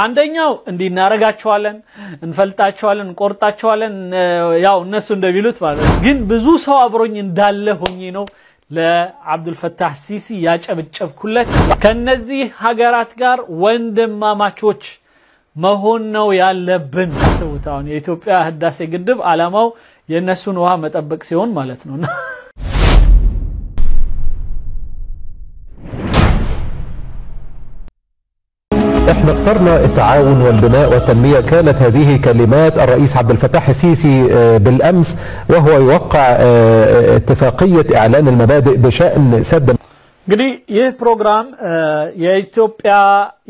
አንደኛው እንዲናረጋቸዋለን እንፈልጣቸዋለን እንቆርጣቸዋለን ያው እነሱ እንደሚሉት ማለት ግን ብዙ ሰው አብሮኝ እንዳለ ሆኜ ነው ለአብዱል ፈታህ ሲሲ ያጨብጨብኩለት ከነዚህ ሀገራት ጋር ወንድማማቾች መሆን ነው ያለብን ተውታውን የኢትዮጵያ ህዳሴ ግድብ ዓላማው የነሱን ውሃ መጠበቅ ሲሆን ማለት ነውና احنا اخترنا التعاون والبناء والتنمية. كانت هذه كلمات الرئيس عبد الفتاح السيسي بالأمس وهو يوقع اتفاقية إعلان المبادئ بشأن سد. እንግዲህ ይህ ፕሮግራም የኢትዮጵያ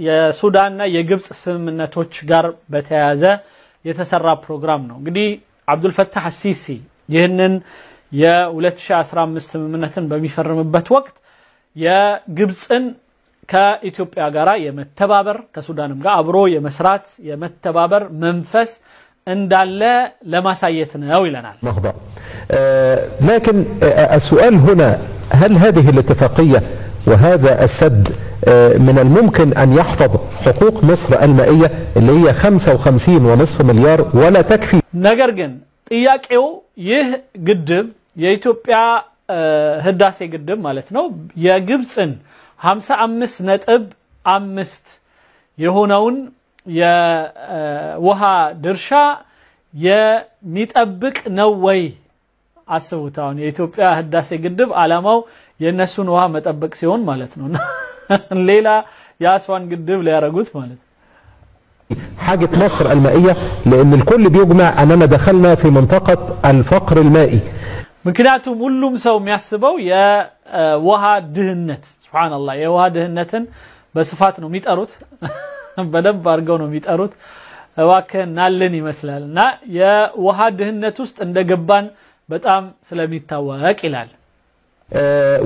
የሱዳንና የግብጽ ስምምነቶች ጋር በተያያዘ የተሰራ ፕሮግራም ነው። እንግዲህ አብዱል ፈታህ ሲሲ ይህንን የ2015 ስምምነትን በሚፈርምበት ወቅት የግብጽን ከኢትዮጵያ ጋራ የመተባበር ከሱዳንም ጋር አብሮ የመስራት የመተባበር መንፈስ እንዳለ ለማሳየት ነው ይለናል። لكن السؤال هنا هل هذه الاتفاقية وهذا السد من الممكن أن يحفظ حقوق مصر المائية اللي هي 55.5 مليار ولا تكفي؟ ነገር ግን ጥያቄው ይህ ግድብ የኢትዮጵያ ህዳሴ ግድብ ማለት ነው የግብጽን 55.5 የሆነውን የውሃ ድርሻ የሚጠብቅ ነው ወይ አስቡታውን የኢትዮጵያ ህዳሴ ግድብ ዓላማው የነሱን ውሃ መጠበቅ ሲሆን ማለት ነውና ሌላ ያስዋን ግድብ ሊያረጉት ማለት حاجة مصر المائية لأن الكل بيجمع أننا دخلنا في منطقة الفقر المائي ምክንያቱም ሁሉም ሰው የሚያስበው የውሃ ድህነት سبحان الله የውሃ ድህነትን በስፋት ነው የሚጠሩት በደንብ አርገው ነው የሚጠሩት ዋከናልን ይመስላልና የውሃ ድህነት ውስጥ እንደገባን በጣም ስለሚታወቅ ይላል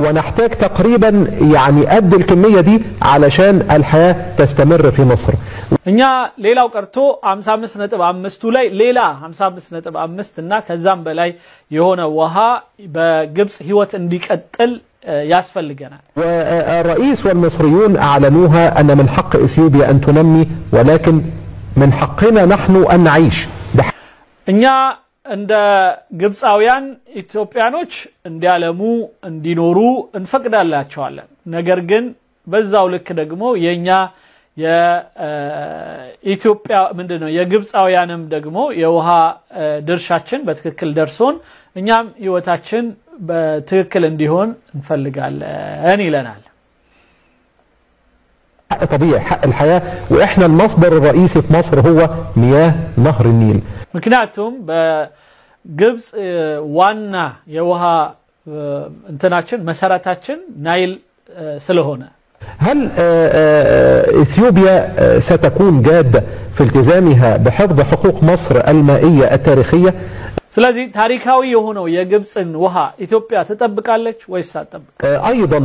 ونحتاج تقريبا يعني قد الكمية دي علشان الحياة تستمر في مصر እኛ ሌላው ቀርቶ 55.5 ላይ ሌላ 55.5 እና ከዛም በላይ የሆነ ውሃ በግብጽ ህይወት እንዲቀጥል ياسفلجنا. والرئيس والمصريون أعلنوها أن من حق إثيوبيا أن تنمي ولكن من حقنا نحن أن نعيش. إنيا عند جبساويان إثيوبيانوش انديالمو اندينورو انفقد الله شوالا. نجرجن بزاولك دقمو ينيا يا إثيوبيا من دنو يا جبساويانم دقمو يوها درشاتشن بتككل درسون إنيام يوتاتشن بتككل انديهون نفلقال لنال حق طبيعي حق الحياة وإحنا المصدر الرئيسي في مصر هو مياه نهر النيل مكناتهم بجبس وانا يوها انتناتشن مساراتاتشن نايل سلهونا. هل إثيوبيا ستكون جادة في التزامها بحفظ حقوق مصر المائية التاريخية؟ ስለዚህ ታሪካዊ የሆነው የግብጽን ውሃ ኢትዮጵያ ተጠብቃለች ወይስ አትጠብቅ? ايضا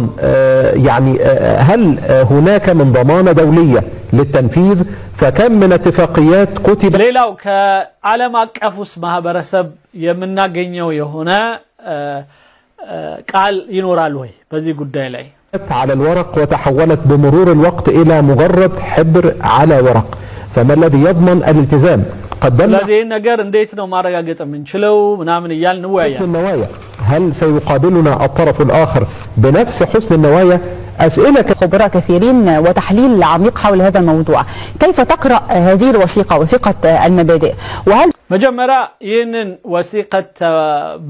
يعني هل هناك من ضمانة دولية للتنفيذ فكم من اتفاقيات كتب ሌላው ከዓለም አቀፉስ ማህበረሰብ የምናገኘው የሆነ ቃል ይኖራል ወይ በዚህ ጉዳይ ላይ? على الورق وتحولت بمرور الوقت إلى مجرد حبر على ورق فما الذي يضمن الالتزام؟ ስለዚህ ነገር እንዴት ነው ማረጋገጥ የምንችለው ምናምን ይያልን ወያያ حسن النوايا هل سيقابلنا الطرف الآخر بنفس حسن النوايا؟ أسئلة خبراء كثيرين وتحليل عميق حول هذا الموضوع. كيف تقرأ هذه الوثيقة وثيقة المبادئ؟ وهل مجمرة ينن وثيقة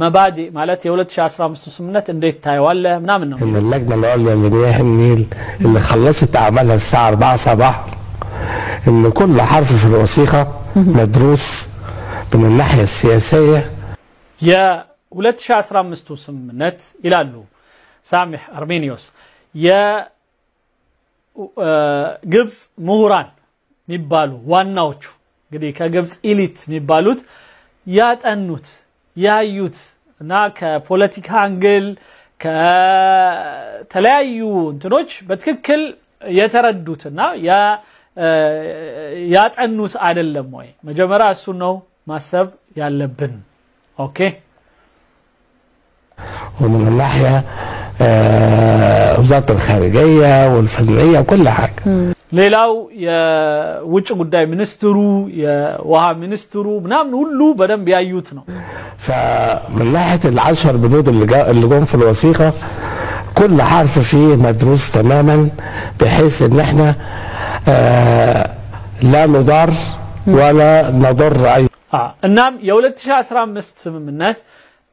مبادئ مالت يا 2015 سمنت انديت تايواله ምናምን ነው ان اللجنة العليا لمياه النيل اللي خلصت اعمالها الساعة 4 صباحا ان كل حرف في الوثيقة مدروس من الناحية السياسية. يا 2015 سمنت ይላሉ ሳሚህ አርሜኒዮስ የግብጽ ምሁራን የሚባሉ ዋናዎቹ እንግዲህ ከግብጽ ኢሊት የሚባሉት ያጠኑት ያዩት እና ከፖለቲካ አንግል ከተለያዩ እንትኖች በትክክል የተረዱትና ያጠኑት አይደለም ወይ መጀመሪያ እሱ ነው ማሰብ ያለብን ኦኬ ومن الناحية وزارة الخارجية والفنية وكل حاجة ሌላው የውጭ ጉዳይ ሚኒስትሩ የውሃ ሚኒስትሩ ምናምን ሁሉ በደንብ ያዩት ነው فمن ناحيه ال10 بنود اللي جم في الوثيقه كل حرف فيه مدروس تماما بحيث ان احنا لا نضر ولا نضر اي እናም የ2015 ስምምነት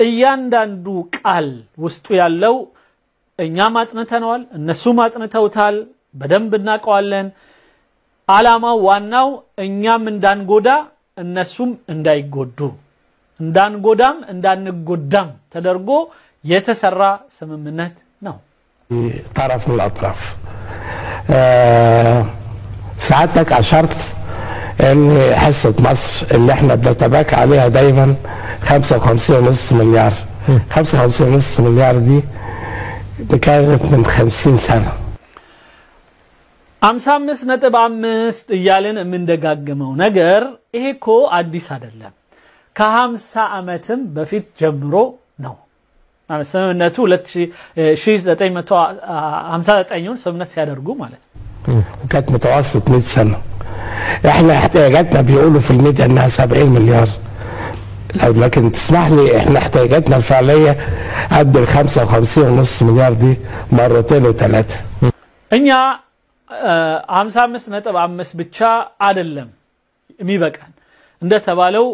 እያንዳንዱ ቃል ውስጡ ያለው እኛ ማጥነተናል እነሱ ማጥነተውታል በደንብ እናቀዋለን ዓላማው ዋናው እኛም እንዳንጎዳ እነሱም እንዳይጎዱ እንዳንጎዳም እንዳንጎዳም ተደርጎ የተሰራ ስምምነት ነው طرف من الاطراف ساعتك اشرت ان حصه مصر اللي احنا بنتباكى عليها دايما 55.5 مليار 55.5 مليار دي كانت من 50 سنه 55.5 እያለን የምንደጋግመው ነገር ይሄኮ አዲስ አይደለም ከ50 ዓመትም በፊት ጀምሮ ነው ማለት ስምምነቱ 1959 ስምምነት ሲያደርጉ ማለት وكانت متوسط 100 سنه احنا احتياجاتنا بيقولوا في الميديا انها 70 مليار لكن تسمح لي احنا احتياجاتنا الفعليه قد ال 55.5 مليار دي مرتين وثلاثه እኛ 55.5 ብቻ አይደለም የሚበቃን እንደተባለው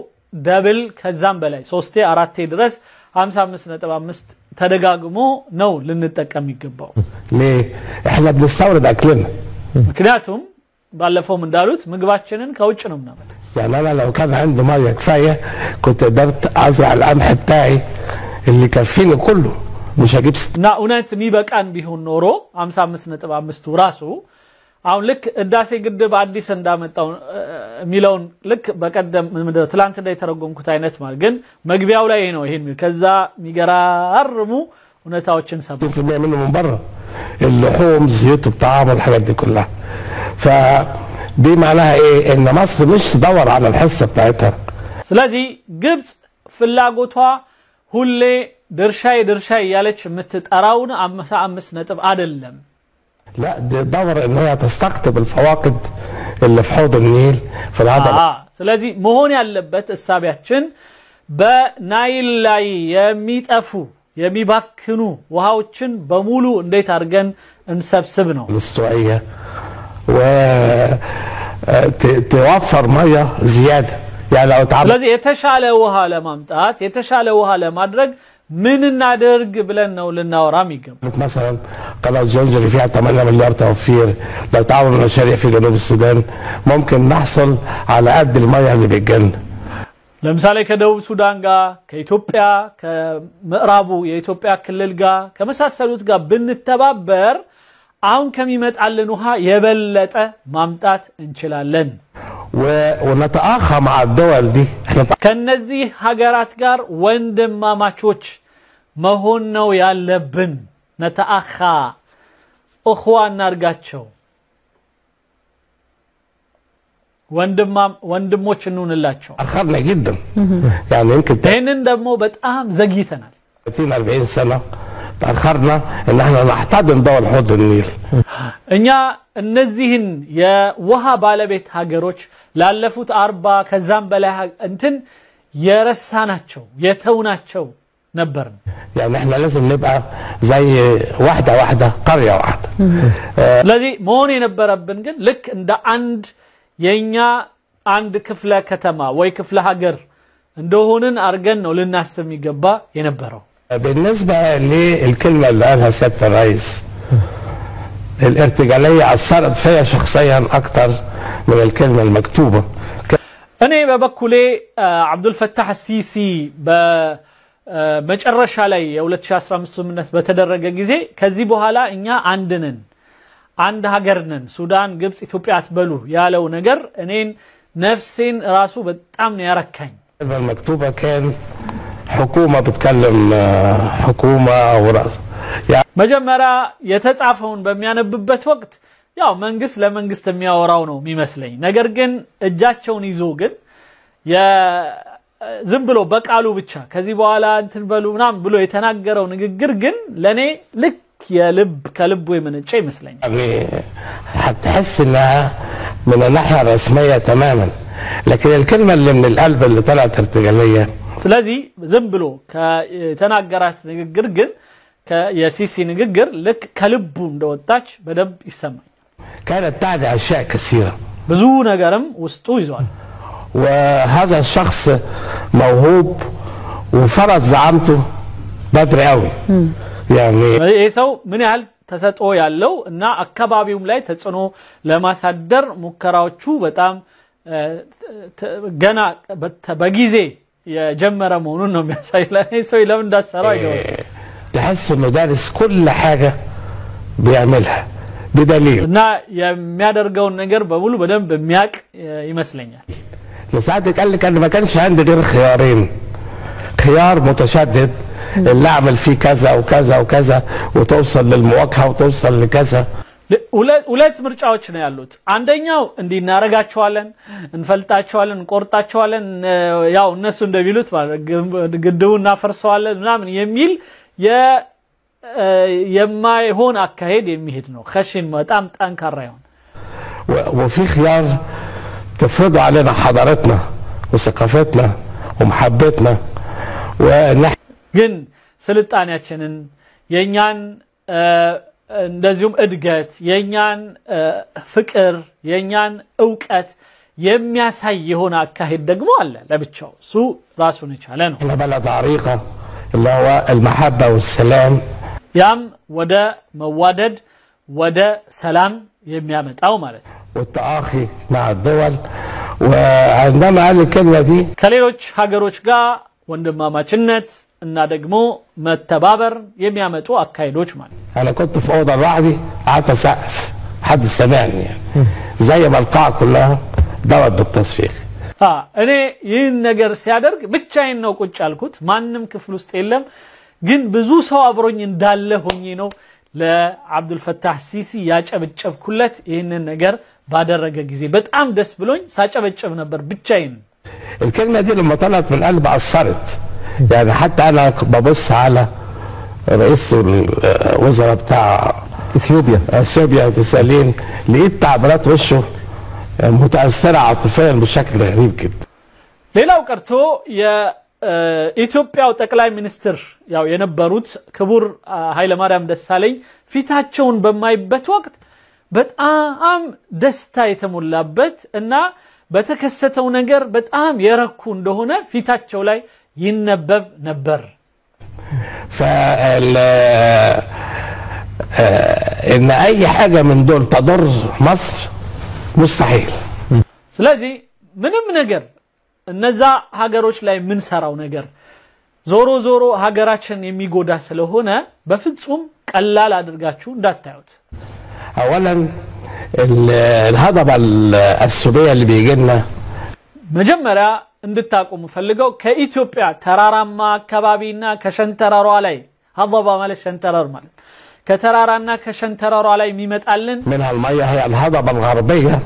ደብል ከዛም በላይ 3 4 ድረስ 55.5 ተደጋግሞ ነው ልንጠቀም ይገባው ليه احنا بنستورد اكلنا ምክንያቱም ባለፈው እንዳሉት ምግባችንን ከውጭ ነው ምናምን يعني انا لو كان عندي ميه كفايه كنت قدرت ازرع القمح بتاعي اللي يكفيني كله مش هجيب نا እውነት የሚበቃን ቢሆን ኖሮ 55.5 ራሱ አሁን ልክ እዳሴ ግድብ አዲስ እንዳመጣው ሚላውን ልክ በቀደም ትላንት እንዳይተረጎምኩት አይነት ማለት ግን መግቢያው ላይ ነው ይሄን ከዛ ሚገራርሙ እውነታዎችን ሰብኩ منه من بره اللحوم زيوت الطعام والحاجات دي كلها فدي معناها ايه ان مصر مش تدور على الحصه بتاعتها ስለዚህ ግብጽ ፍላጎቷ ሁሌ ድርሻይ ያለች የምትጠራውን 55 አይደለም لا دي دور ان هي تستقطب الفواقد اللي في حوض النيل في الهضبه ስለዚህ መሆን ያለበት እሳቢያችን በናይል ላይ የሚጠፉ የሚባክኑ ውሃዎችን በሙሉ እንዴት አድርገን እንሰብስብ ነው الاستوائيه و توفر ميه زياده يعني لو تعمل ስለዚህ የተሻለ ውሃ ለማምጣት የተሻለ ውሃ ለማድረግ من نادرج بلن أو لنا وراميكم مثلا قناة جونجري فيها 8 مليار توفير لو تعاون المشاريع في جنوب السودان ممكن نحصل على قد المياه اللي بتجن لمثال كدوب السودان جا كإثيوبيا كمقرابو يإثيوبيا كلل جا كمساسلوت جا بنتبابر عون كميمات علنوها يبلت مامتات انشلالن ونتأخى مع الدول دي كنزي هجرات جار وندم ما ماتشوش ما هو يالبن نتأخى أخوان نرجعشوا وندم موش نون اللاتشوا أخرنا جدا يعني يمكن تهنن دمو بتأهم زجيتنا 30-40 سنة تأخرنا إن إحنا نحتضن دول حوض النيل. إنيا النزهن يا وها بالبيت هاجروش لالفوت 4 كزام بلا أنتن يرساناتشو يتوناتشو نبرن. يعني إحنا لازم نبقى زي واحدة قرية واحدة. الذي موني نبر بنجن لك عند ينيا عند كفلة كتما وي كفلة هاجر عندهونن أرجن وللناس ميجبا ينبروا. بالنسبة للكلمة اللي قالها سيادة الرئيس الارتجالية أثرت فيا شخصيا أكتر من الكلمة المكتوبة. أنا ببكولي عبد الفتاح السيسي بمجرش علي ولد شاسرة مسلمين بتدرج جزء كذبوا هلا إنيا عند هاجرنن السودان جبس إثيوبيا تبلو يا لو نجر إنين نفسين راسو بتأمن يركين. الكلمة المكتوبة كان حكومة بتكلم حكومة أو رأس يعني مجمرة يتعافون بميانببت وقت يا منجس لمنجس تميا وراونو ميمسلين نجرجن الجاتشون يزوجن يا زنبلو بقالو بتشا كذي بوالا انتن بلو نعم بلو يتناقروا نجرجن لني لك يلب كلب ومنچ يمسلኛል يعني هتحس انها من الناحيه الرسميه تماما لكن الكلمه اللي من القلب اللي طلعت ارتجاليه ስለዚህ ዝም ብሎ ከተናገራት ንግግር ግን የሲሲ ንግግር ልክ ከልቡ እንደወጣች በደብ ይሰማል كانت تعني اشياء كثيره ብዙ ነገርም ውስጡ ይዟል وهذا الشخص موهوب وفرض زعامته بدري قوي يعني ይሄ ሰው ምን ያህል ተሰጥኦ ያለው እና አካባቢውም ላይ ተጽኖ ለማሳደር ሙከራዎቹ በጣም ገና በጊዜ የጀመረ መሆኑን ነው የሚያሳየው ሰው ለምን እንዳሰራው አይገባም تحس انه دارس كل حاجه بيعملها بدليل እና የሚያደርገው ነገር በሙሉ በደንብ የሚያቅ ይመስለኛል لساعتك قال لك انا ما كانش عندي غير خيارين خيار متشدد اللي اعمل فيه كذا وكذا وكذا وتوصل للمواجهه وتوصل لكذا ሁለት ምርጫዎች ነው ያሉት አንደኛው እንዲናረጋቸዋለን እንፈልጣቸዋለን እንቆርጣቸዋለን ያው እነሱ እንደሚሉት ግድቡና ፈርሰዋለን ምናምን የሚል የማይሆን አካሄድ የሚሄድ ነው خشن በጣም ጠንካራ ይሆን وفي خيار تفرضوا علينا حضارتنا وثقافتنا ومحبتنا ونحن ግን ስልጣኔያችንን የኛን እንደዚሁም እድገት የኛን ፍቅር የኛን ዕውቀት የሚያሳይ የሆነ አካሄድ ደግሞ አለ ለብቻው እሱ ራሱን ይቻለ ነው بلد عريقه اللي هو المحبه والسلام ያም ወደ መዋደድ ወደ ሰላም የሚያመጣው ማለት ነው والتآخي مع الدول وعندما قال الكلمه دي ከሌሎች ሀገሮች ጋር ወንድማማችነት እና ደግሞ መተባበር የሚያመጡ አካሄዶች ማለት انا كنت في اوضه لوحدي قعدت اسقف حد سمعني يعني زي ما القاعه كلها دوت بالتصفيق እኔ ይህን ነገር ሲያደርግ ብቻዬን ነው ቁጭ ያልኩት ማንንም ክፍል ውስጥ የለም ግን ብዙ ሰው አብሮኝ እንዳለ ሆኜ ነው ለአብዱል ፈታህ ሲሲ ያጨበጨብኩለት ይህንን ነገር ባደረገ ጊዜ በጣም ደስ ብሎኝ ሳጨበጨብ ነበር ብቻዬን الكلمه دي لما طلعت من قلبي اثرت يعني حتى انا ببص على رئيس الوزراء بتاع اثيوبيا تسالين لقيت تعبيرات وشه متاثره عاطفيا بشكل غريب جدا ሌላው ቀርቶ የኢትዮጵያው ጠቅላይ ሚኒስትር ያው የነበሩት ክቡር ኃይለ ማርያም ደሳለኝ ፊታቸውን በማይበት ወቅት በጣም ደስታ የተሞላበት እና በተከሰተው ነገር በጣም የረኩ እንደሆነ ፊታቸው ላይ ينبب نبر ان اي حاجه من دول تضر مصر مستحيل ስለዚህ ምንም ነገር እነዛ ሀገሮች ላይ ምን ሰራው ነገር ዞሮ ዞሮ ሀገራችን የሚጎዳ ስለሆነ በፍጹም ቀላል አድርጋችሁ እንዳታዩት اولا الهضبه السوريه اللي بيجينا መጀመሪያ እንድታቆሙ ፈልገው ከኢትዮጵያ ተራራማ አካባቢና ከሸንተረሯ ላይ ሀضባ ማለት ሸንተረር ማለት ከተራራና ከሸንተረሯ ላይ የሚመጣልን منها الميه هي الهضبه الغربيه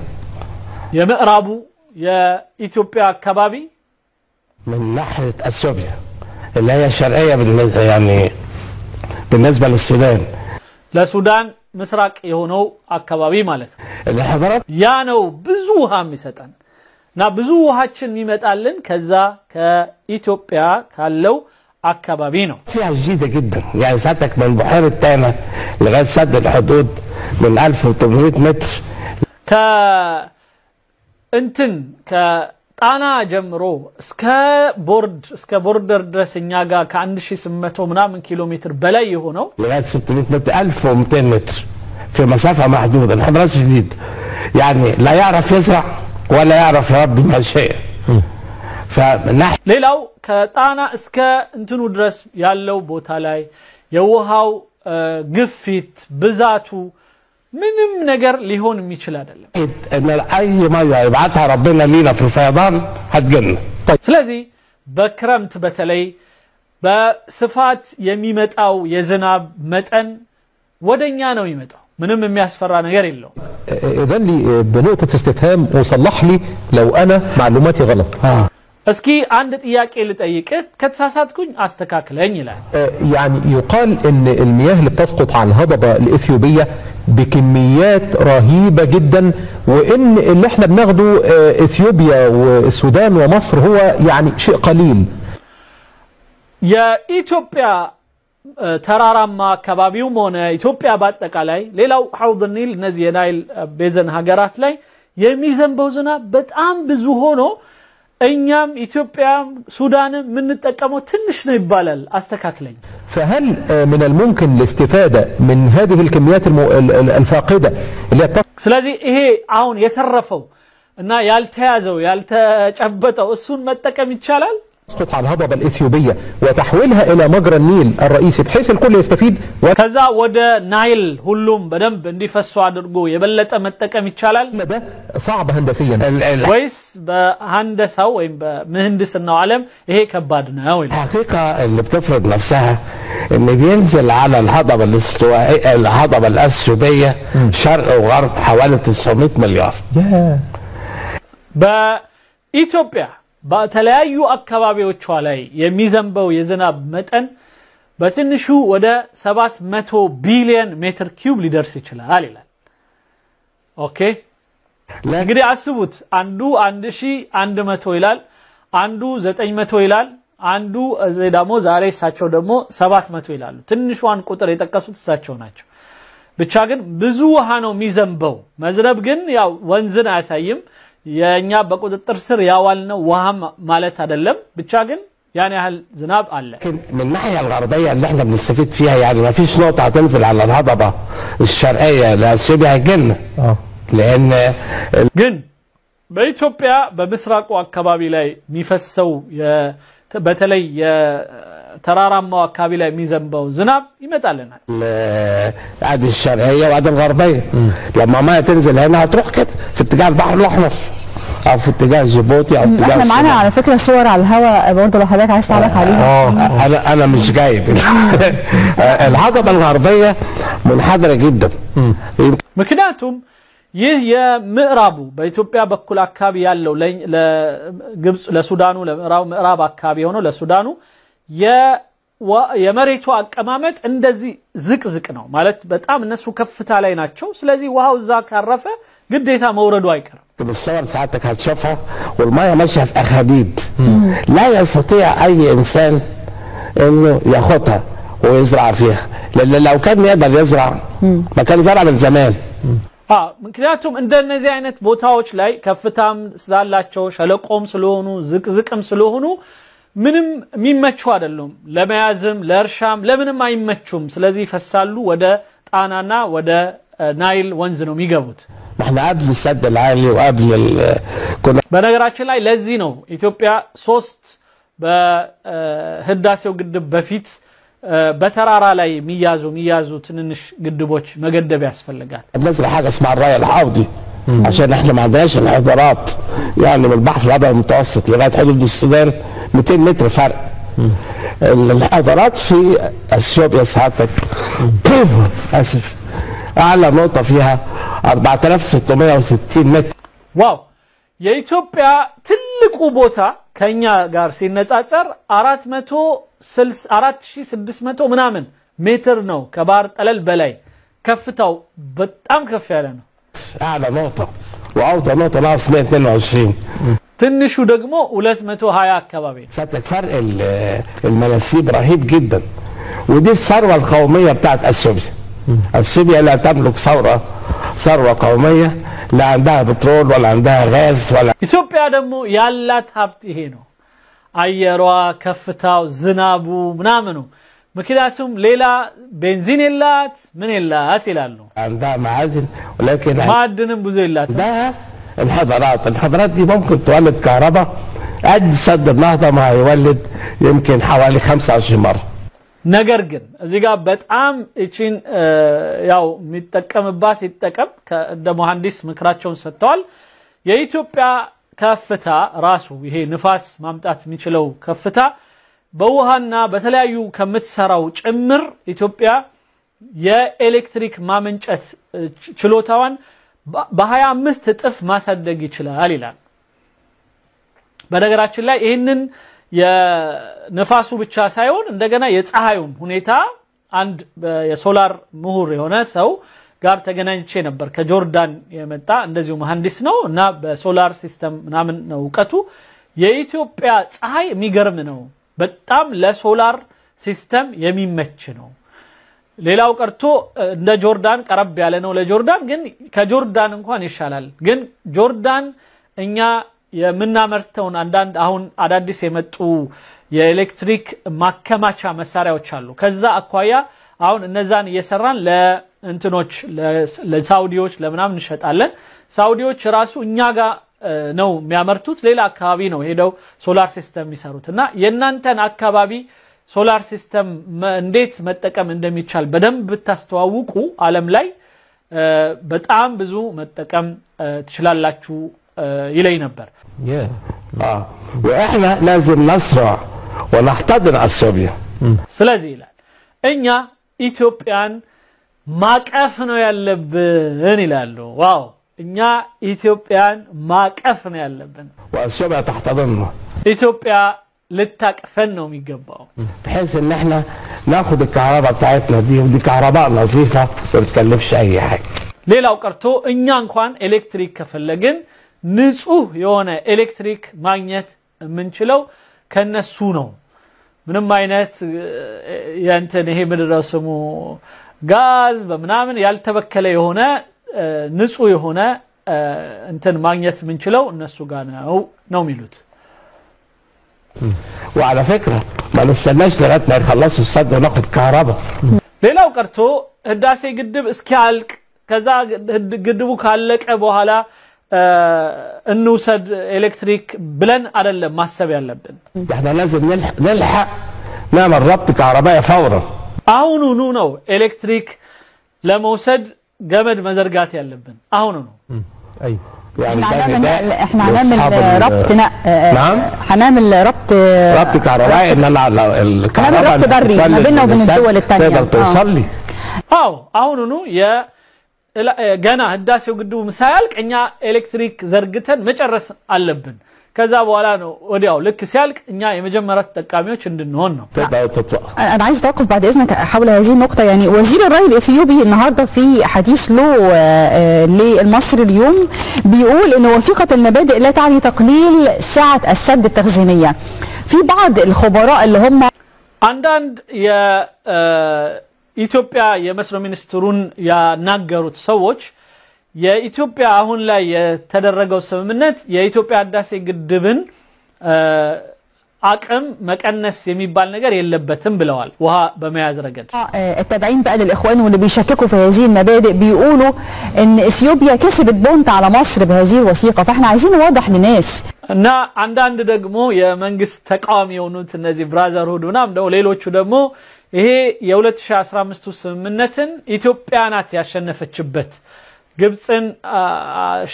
የምዕራቡ የኢትዮጵያ አካባቢ من ناحيه اثيوبيا اللي هي الشرقيه بالنسبه للسودان ለሱዳን ምስራቅ የሆነው አካባቢ ማለት الحضارات ያ ነው ብዙ ውሃ የሚሰጠን نا ብዙ ውሃችን የሚመጣልን ከዛ ከኢትዮጵያ ካለው አካባቢ ነው فيها جديده جدا يعني ساعتك من بحيره تانا لغايه سد الحدود من 1800 متر ك እንትን ከጣና ጀምሮ እስከ ቦርደር ድረስኛ ጋር ከ1800 ምናምን ኪሎ ሜትር በላይ የሆነው لغايه 600 متر 1200 متر في مسافه محدوده انحدار شديد يعني لا يعرف يزرع ولا يعرف يربي ما شيء فنحن ሌላው ከጣና እስከ እንትኑ ድረስ ያለው ቦታ ላይ የውሃው ግፊት ብዛቱ ምንም ነገር ሊሆን የሚችል አይደለም ان اي ميه يبعتها ربنا لينا في الفيضان هتجنن ስለዚህ በክረምት በተለይ በስፋት የሚመጣው የዝናብ መጠን ወደኛ ነው የሚመጣው ምንም የሚያስፈራ ነገር የለው اذا لي بنقطه استفهام وصلح لي لو انا معلوماتي غلط እስኪ አንድ ጥያቄ ልጠይቅህ ከተሳሳትኩኝ አስተካክለኝ ይላል يعني يقال ان المياه اللي بتسقط على الهضبة الإثيوبية بكميات رهيبة جدا وان اللي احنا بناخده إثيوبيا والسودان ومصر هو يعني شيء قليل يا إثيوبيا ተራራማ አካባቢውም ሆነ ኢትዮጵያ በአጠቃላይ ሌላው ሐውድ ኒል እነዚህ የናይል ቤዘን ሀገራት ላይ የሚዘንበው ዝናብ በጣም ብዙ ሆኖ እኛም ኢትዮጵያም ሱዳንም ምን ተጠቀመው ትንሽ ነው ይባላል አስተካክለኝ فهل من الممكن الاستفادة من هذه الكميات الفاقدة اللي ስለዚህ ይሄ አሁን የተረፈው እና ያልተያዘው ያልተጨበጠው እሱን መጠቀም ይቻላል تسقط على الهضبة الإثيوبية وتحويلها إلى مجرى النيل الرئيسي بحيث الكل يستفيد كذا ودا نايل هلوم بدنب እንዲፈሱ አድርጎ የበለጠ መጠቀም ይቻላል ده صعب هندسيا ወይስ በهندسው ወይም በምህንድስናው ዓለም ይሄ ከባድ ነው الحقيقة اللي بتفرض نفسها ان بينزل على الهضبة الاستوائية الهضبة الأثيوبية شرق وغرب حوالي 900 مليار በኢትዮጵያ በተለያዩ አካባቢዎች ላይ የሚዘንበው የዝናብ መጠን በትንሹ ወደ 700 ቢሊዮን ሜትር ኪዩብ ሊደርስ ይችላል ይላል ኦኬ እንግዲህ አስቡት አንዱ 1100 ይላል አንዱ 900 ይላል አንዱ ደግሞ ዛሬ እሳቸው ደግሞ 700 ይላሉ ትንሿን ቁጥር የጠቀሱት እሳቸው ናቸው ብቻ ግን ብዙ ውሃ ነው የሚዘንበው መዝነብ ግን ያው ወንዝን አያሳይም የኛ በቁጥጥር ስር ያዋልነው ውሃ ማለት አይደለም ብቻ ግን يعني ያህል ዝናብ አለ من الناحيه الغربيه اللي احنا بنستفيد فيها يعني ما فيش نقطه هتنزل على الهضبه الشرقيه لأثيوبيا الجنه لان ግን በኢትዮጵያ በምስራቁ አካባቢ ላይ የሚፈሰው በተለይ የተራራማው አካባቢ ላይ የሚዘንበው ዝናብ ይመጣልናል عاد الشرقيه وعاد الغربيه لما ما تنزل هنا هتروح كده في اتجاه البحر الاحمر او في اتجاه جيبوتي او اتجاه احنا معانا على فكره صور على الهواء برضه لو حضرتك عايز تعلق عليها انا مش جايب الهضبه الغربيه منحدره جدا ምክንያቱም ይህ የምዕራቡ በኢትዮጵያ በኩል አካባቢ ያለው ለግብጽ ለሱዳኑ ለምዕራብ አካባቢ ሆኖ ለሱዳኑ የመሬቱ አቀማመጥ እንደዚህ ዝቅዝቅ ነው ማለት በጣም እነሱ ከፍታ ላይ ናቸው ስለዚህ ውሃው እዛ ካረፈ ግዴታ መውረዱ አይቀርም بالصور ساعتك هتشوفها والميه ماشيه في اخاديد لا يستطيع اي انسان انه ياخدها ويزرع فيها لان لو كان يقدر يزرع ما كان زرع من زمان ምክንያቱም እንደነዚህ አይነት ቦታዎች ላይ ከፍታም ስላላቸው ሸለቆም ስለሆኑ ዝቅዝቅም ስለሆኑ ምንም የሚመቹ አይደለም ለመያዝም ለእርሻም ለምንም አይመቹም ስለዚህ ፈሳሉ ወደ ጣናና ወደ ናይል ወንዝ ነው የሚገቡት احنا قبل السد العالي وقبل በነገራችን ላይ ለዚህ ነው ኢትዮጵያ 3 በህዳሴው ግድብ በፊት በተራራ ላይ የሚያዙ ትንንሽ ግድቦች መገደብ ያስፈልጋል نزل حاجه اسمها الراي الحوضي عشان احنا ما عندناش انحدارات يعني من البحر الابيض المتوسط لغايه حدود السودان 200 متر فرق الانحدارات في اثيوبيا ساعتك اسف اعلى نقطه فيها 4660 متر واو የኢትዮጵያ ትልቁ ቦታ ከኛ ጋር ሲነጻጸር 4600 ምናምን ሜትር ነው ከባህር ጠለል በላይ ከፍታው በጣም ከፍ ያለ ነው اعلى نقطه واوطى نقطه ناقص 122 ትንሹ ደግሞ 220 አካባቢ ساعتك فرق المناسيب رهيب جدا ودي الثروه القوميه بتاعت اثيوبيا اثيوبيا لا تملك ثروه قوميه لا عندها بترول ولا عندها غاز ولا ኢትዮጵያ ደግሞ ያላት ሀብት ይሄ ነው አየሯ ከፍታው ዝናቡ ምናምኑ ምክንያቱም ሌላ ቤንዚን የላት ምን የላት ይላሉ عندها معادن ولكن معادنም ብዙ የላት ده الحضارات دي ممكن تولد كهرباء قد سد النهضه ما هيولد يمكن حوالي 25 مره ነገር ግን እዚህ ጋር በጣም እቺን ያው የሚጠቀምባት ይጠቀም እንደ መሐንዲስ ምክራቸውን ሰጥተዋል የኢትዮጵያ ከፍታ ራሱ ይሄ ንፋስ ማምጣት የሚችለው ከፍታ በውሃና በተለያዩ ከምትሰራው ጭምር ኢትዮጵያ የኤሌክትሪክ ማመንጨት ችሎታዋን በ25 እጥፍ ማሳደግ ይችላል ይላል በነገራችን ላይ ይሄንን የነፋሱ ብቻ ሳይሆን እንደገና የፀሐዩን ሁኔታ አንድ የሶላር ምሁር የሆነ ሰው ጋር ተገናኝቼ ነበር ከጆርዳን የመጣ እንደዚሁ መሐንዲስ ነው እና በሶላር ሲስተም ምናምን ነው እውቀቱ የኢትዮጵያ ፀሐይ የሚገርም ነው በጣም ለሶላር ሲስተም የሚመች ነው ሌላው ቀርቶ እንደ ጆርዳን ቀረብ ያለ ነው ለጆርዳን ግን ከጆርዳን እንኳን ይሻላል ግን ጆርዳን እኛ የምናመርተውን አንዳንድ አሁን አዳዲስ የመጡ የኤሌክትሪክ ማከማቻ መሳሪያዎች አሉ ከዛ አኳያ አሁን እነዛን እየሰራን ለእንትኖች ለሳውዲዎች ለምናምን እንሸጣለን ሳውዲዎች ራሱ እኛ ጋር ነው የሚያመርቱት ሌላ አካባቢ ነው ሄደው ሶላር ሲስተም የሚሰሩትና የናንተን አካባቢ ሶላር ሲስተም እንዴት መጠቀም እንደሚቻል በደንብ ብታስተዋውቁ ዓለም ላይ በጣም ብዙ መጠቀም ትችላላችሁ ይለይ ነበር واحنا لازم نسرع ونحتضن اثيوبيا ስለዚህ ይላል እኛ ኢትዮጵያን ማቀፍ ነው ያለብን ይላሉ ዋው እኛ ኢትዮጵያን ማቀፍ ነው ያለብን واثيوبيا تحتضننا ኢትዮጵያ ልታቀፈን ነው የሚገባው بحيث ان احنا ناخد الكهرباء بتاعتنا دي ودي كهرباء نظيفه ما بتكلفش اي حاجه ሌላው ቀርቶ እኛ እንኳን ኤሌክትሪክ ከፈለግን ንጹህ የሆነ ኤሌክትሪክ ማግኘት የምንችለው ከነሱ ነው ምንም አይነት ያንተን ይሄ ምድረው ስሙ ጋዝ በመናምን ያልተበከለ የሆነ ንጹህ የሆነ እንትን ማግኘት የምንችለው እነሱ ጋር ነው የሚሉት وعلى فكره ما نستناش لغايه ما يخلصوا السد وناخد كهرباء ሌላው ቀርቶ ህዳሴ ግድብ እስኪያልቅ ከዛ ግድቡ ካለቀ በኋላ እንውሰድ ኤሌክትሪክ ብለን አይደለም ማሰብ ያለብን احنا لازم نلحق نعمل ربط كهربائي فورا አሁኑኑ ነው ኤሌክትሪክ ለመውሰድ ገመድ መዘርጋት ያለብን አሁኑ ነው ايوه يعني احنا هنعمل ربط نعم هنعمل ربط كهربائي ان انا الكهرباء ربط بري ما بيننا وبين الدول الثانيه تقدر توصل لي አሁኑኑ ገና ህዳሴው ግድቡ ሳያልቅ እኛ ኤሌክትሪክ ዘርግተን መጨረስ አለብን ከዛ በኋላ ነው ወዲያው ልክ ሲያልቅ እኛ የመጀመሪያ ተጠቃሚዎች እንድንሆን ነው انا عايز اتوقف بعد اذنك حول هذه النقطه يعني وزير الري الاثيوبي النهارده في حديث له للمصري اليوم بيقول ان وثيقه المبادئ لا تعني تقليل سعه السد التخزينيه في بعض الخبراء اللي هم አንዳንድ የኢትዮጵያ የመስኖ ሚኒስትሩን ያናገሩት ሰዎች የኢትዮጵያ አሁን ላይ የተደረገው ስምምነት የኢትዮጵያ ህዳሴ ግድብን አቅም መቀነስ የሚባል ነገር የለበትም ብለዋል ውሃ በመያዝ ረገድ التابعين بقى للاخوان واللي بيشككوا في هذه المبادئ بيقولوا ان اثيوبيا كسبت بونت على مصر بهذه الوثيقه فاحنا عايزين نوضح للناس እና አንዳንድ ደግሞ የመንግስት ተቃዋሚ የሆኑት እነዚህ ብራዘርሁድና እንደው ሌሎቹ ደግሞ ይሄ የ2015 ስምምነትን ኢትዮጵያ ናት ያሸነፈችበት ግብጽን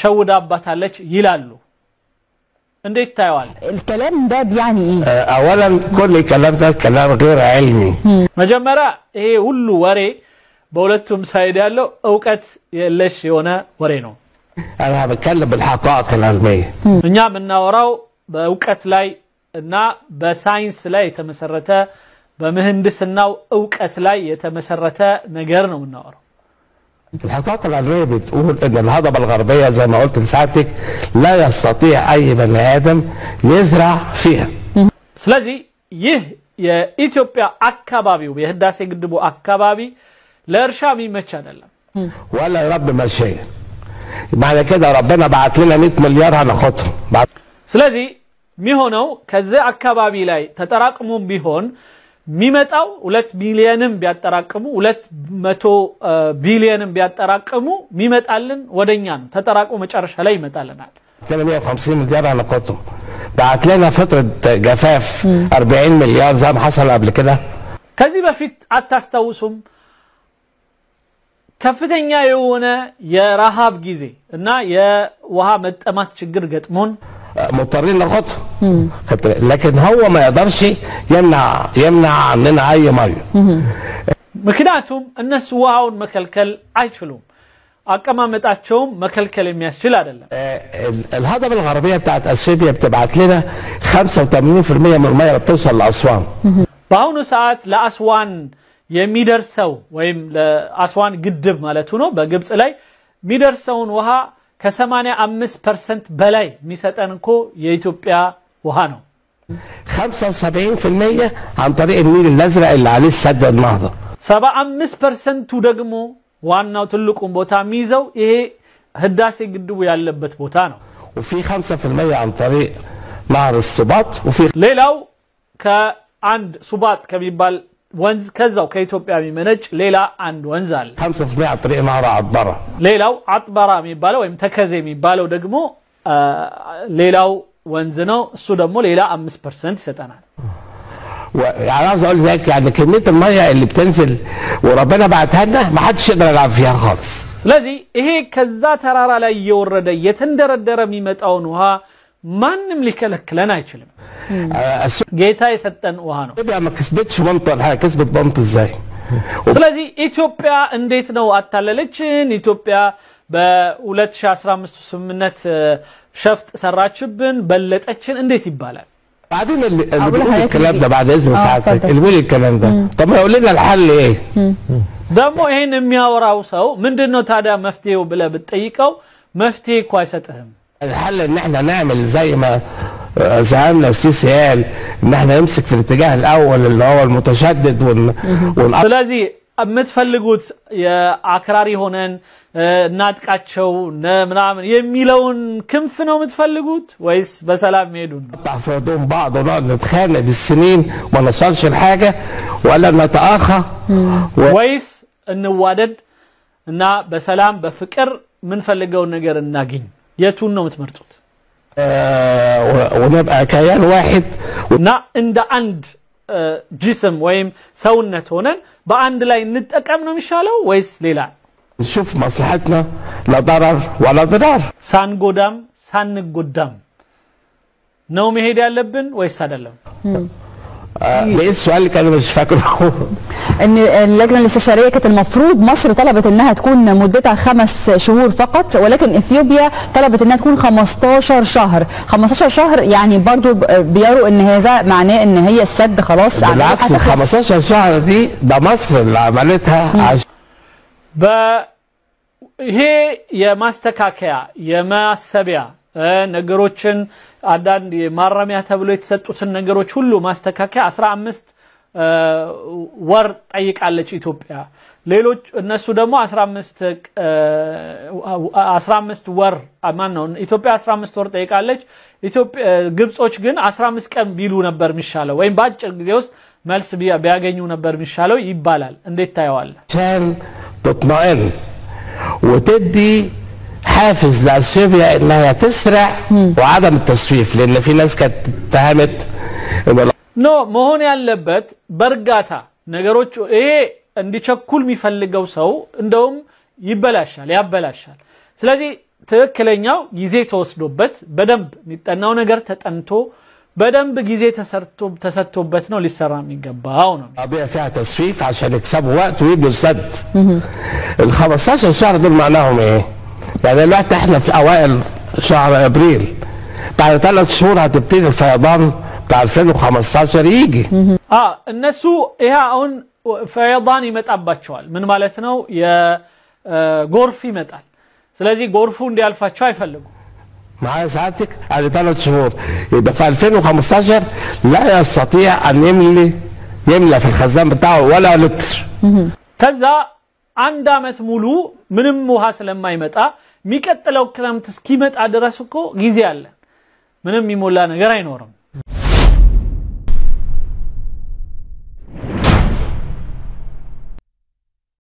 ሸውዳባታለች ይላሉ እንዴት ታዩዋል الكلام ده بيعني ايه اولا كل الكلام ده كلام غير علمي መጀመሪያ ይሄ ሁሉ ወሬ በሁለቱም ሳይድ ያለው ዕውቀት የለሽ የሆነ ወሬ ነው انا بتكلم بالحقائق العلميه እኛ ምናወራው በዕውቀት ላይ እና በሳይንስ ላይ የተመሰረተ በመህንድስናው ዕውቀት ላይ የተመሰረተ ነገር ነው ምናወራው الحقائق العلميه بتقول ان الهضبه الغربيه زي ما قلت لسعادتك لا يستطيع اي بني ادم يزرع فيها ስለዚህ ይህ የኢትዮጵያ አካባቢው የህዳሴ ግድቡ አካባቢ ለእርሻ የሚመች አይደለም ولا يربي ماشيه معنى كده ربنا بعت لنا 100 مليار هناخدهم ስለዚህ የሚሆነው ከዚህ አካባቢ ላይ ተጠራቅሞ ቢሆን ሚመጣው 2 ቢሊዮንም ቢያጠራቅሙ 200 ቢሊዮንም ቢያጠራቅሙ ሚመጣልን ወደኛ ነው ተጠራቅሞ መጨረሻ ላይ ይመጣልናል 150 مليار هناخدهم بعت لنا فتره جفاف 40 مليار زي ما حصل قبل كده ከዚህ በፊት አታስተውሱም ከፍተኛ የሆነ የረሃብ ጊዜ እና የውሃ መጠማት ችግር ገጥሞን مضطرين ناخدها لكن هو ما يقدرش يمنع عننا اي ميه ምክንያቱም እነሱ ውሃውን መከልከል አይችሉም አቀማመጣቸውም መከልከል የሚያስችል አይደለም። الهضبة الغربية بتاعت اثيوبيا بتبعت لنا 85% من المياه بتوصل لأسوان. በአሁኑ ሰዓት ለአስዋን የሚደርሰው ወይም ለአስዋን ግድብ ማለት ነው በግብጽ ላይ የሚደርሰውን ውሃ ከ85% በላይ የሚሰጠን እኮ የኢትዮጵያ ውሃ ነው። 75% عن طريق النيل الازرق اللي عليه السد النهضه. 75% ደግሞ ዋናው ትልቁን ቦታ የሚይዘው ይሄ ህዳሴ ግድቡ ያለበት ቦታ ነው። وفي 5% عن طريق نهر السباط وفي ሌላው ከአንድ ሱባጥ ከሚባል ወንዝ ከዛው ከኢትዮጵያ የሚመነጭ ሌላ አንድ ወንዝ አለ። 5% عن طريق نهر عطبرة. ሌላው አጥበራ የሚባለው ወይም ተከዜ የሚባለው ደግሞ ሌላው ወንዝ ነው። እሱ ደግሞ ሌላ 5% ይሰጠናል። يعني عاوز اقول لك يعني كميه الميه اللي بتنزل وربنا بعتها لنا ما حدش يقدر يلعب فيها خالص. ስለዚህ ይሄ ከዛ ተራራ ላይ እየወረደ የተንደረደረ የሚመጣውን ውሃ ማንም ሊከለክለን አይችልም። ጌታ የሰጠን ውሃ ነው። ኢትዮጵያ ما كسبتش بنط ولا حاجه كسبت بنط ازاي؟ ስለዚህ ኢትዮጵያ እንዴት ነው አታለለችን? ኢትዮጵያ በ2015 ስምምነት ሸፍጥ ሰራችብን በለጠችን እንዴት ይባላል? بعدين اللي بيقول الكلام ده بعد اذن ساعتك اللي بيقول الكلام ده طب ما يقول لنا الحل ايه؟ ደግሞ ይሄን የሚያወራው ሰው ምንድነው ታዲያ መፍትሄው ብለህ ብትጠይቀው መፍትሄ እኮ አይሰጥህም። الحل ان احنا نعمل زي ما زعمنا السيسي قال ان احنا نمسك في الاتجاه الاول اللي هو المتشدد ስለዚህ የምትፈልጉት የአክራሪ ሆነን እናጥቃቸው ምናምን የሚለውን ክንፍ ነው የምትፈልጉት ወይስ በሰላም ሄዱን ነው? تعفضون بعض ونقعد نتخانق بالسنين وما نوصلش لحاجه ولا نتآخى ወይስ እንዋደድ እና በሰላም በፍቅር ምንፈልገውን ነገር እናገኝ? የቱን ነው የምትመርጡት? ونبقى كيان واحد እና እንደ አንድ ጅስም ወይም ሰውነት ሆነን በአንድ ላይ እንጠቀም ነው የሚሻለው ወይስ ሌላ? نشوف مصلحتنا لا ضرر ولا ضرار. ሳንጎዳም ሳንጎዳም ነው መሄድ ያለብን ወይስ አይደለም? ايه السؤال اللي كان مش فاكره؟ ان اللجنه الاستشاريه كانت المفروض مصر طلبت انها تكون مدتها 5 شهور فقط، ولكن اثيوبيا طلبت انها تكون 15 شهر. 15 شهر يعني برضو بيروا ان هذا معناه ان هي السد خلاص. بالعكس 15 شهر دي ده مصر اللي عملتها ይሄ የማስተካከያ የማሰቢያ ነገሮችን አዳንድ የማረሚያ ተብሎ የተሰጡትን ነገሮች ሁሉ ማስተካከያ 15 ወር ጠይቃለች ኢትዮጵያ። ሌሎች እነሱ ደግሞ 15 ወር ማን ነው ኢትዮጵያ 15 ወር ጠይቃለች። ኢትዮጵያ ግብጾች ግን 15 ቀን ቢሉ ነበር የሚሻለው ወይም በአጭር ጊዜ ውስጥ መልስ ቢያገኙ ነበር የሚሻለው ይባላል። እንዴት ታየዋለህ? عشان تطمئن وتدي حافز لاثيوبيا انها تسرع وعدم التصويف لان في ناس كانت اتهمت ኖ መሆን ያለበት በርጋታ ነገሮች ይሄ እንዲቸኩል የሚፈልገው ሰው እንደውም ያበላሻል። ስለዚህ ትክክለኛው ጊዜ ተወስዶበት በደንብ የሚጠናው ነገር ተጠንቶ በደንብ ጊዜ ተሰጥቶበት ነው ሊሰራ የሚገባው ነው። قضيه فيها تسويف عشان يكسبوا وقت ويبنوا السد. ال 15 شهر دول معناهم ايه؟ يعني دلوقتي احنا في اوائل شهر ابريل بعد 3 شهور هتبتدي الفيضان بتاع 2015 يجي. እነሱ ይሄ አሁን ፈይዳን ይመጣባቸዋል። ምን ማለት ነው? የጎርፍ ይመጣል። ስለዚህ ጎርፉ እንዲያልፋቸው አይፈልጉም። معايا ساعتك ادي 3 شهور يبقى في 2015 لا يستطيع ان يملى في الخزان بتاعه ولا لتر. ከዛ አንድ አመት ሙሉ ምንም ውሃ ስለማይመጣ የሚቀጥለው ክረምት እስኪመጣ ድረስ እኮ ጊዜ አለ። ምንም የሚሞላ ነገር አይኖርም።